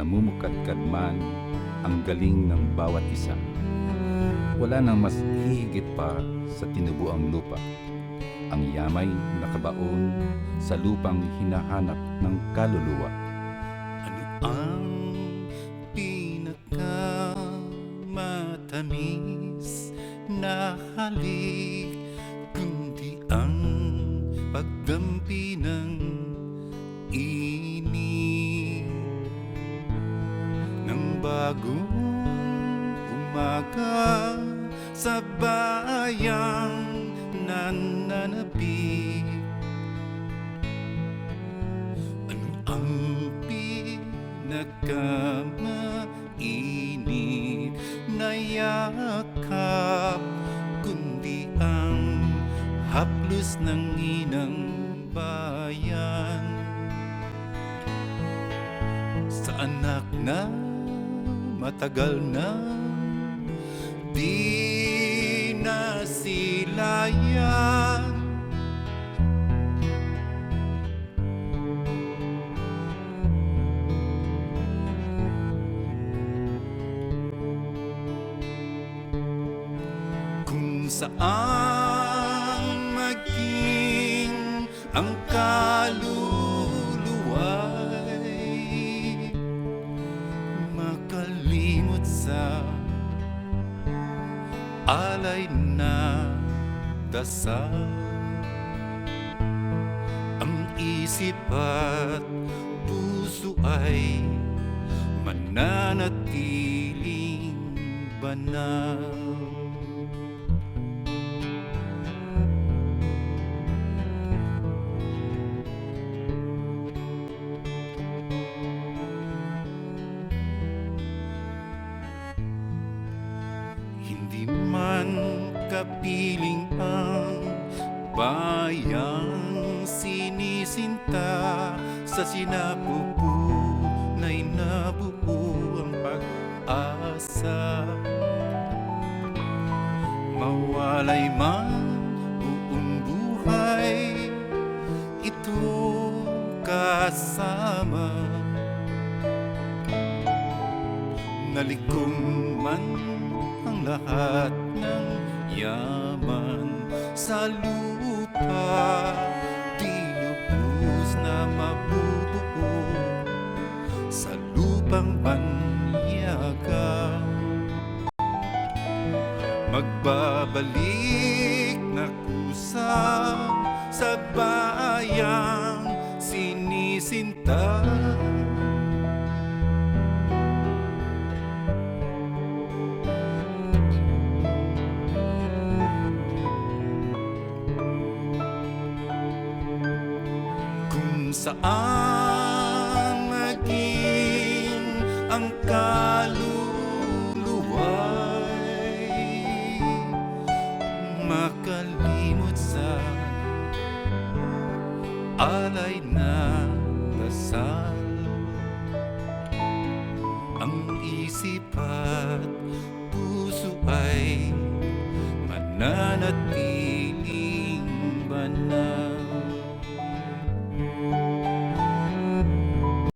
namumukadkad man ang galing ng bawat isa. Wala nang mas hihigit pa sa tinubuang lupa, ang yamay nakabaon sa lupang hinahanap ng kaluluwa. Ano ang pinakamatamis na halik kundi ang pagdampi ng init ng bagong umaga sa bayang nananapik? Ano ang pinakamainit na yakap kundi ang haplos ng inang bayan sa anak na matagal na di nasilayan. Kung saan maging ang kaluluwa'y makalimot sa alay na dasal, ang isip at puso ay mananatiling banal. Hindi man kapiling ang bayang sinisinta, sa sinapupunay na buo ang pag-asa. Mawalay man buong buhay ito kasama, nalikom man ang lahat ng yaman sa lupa, di lubos na mabubuo sa lupang banyaga. Magbabalik na kusa sa bayang sinisinta, saan maging ang kaluluwa'y makalimot sa alay na dasal, ang isip at puso ay mananatili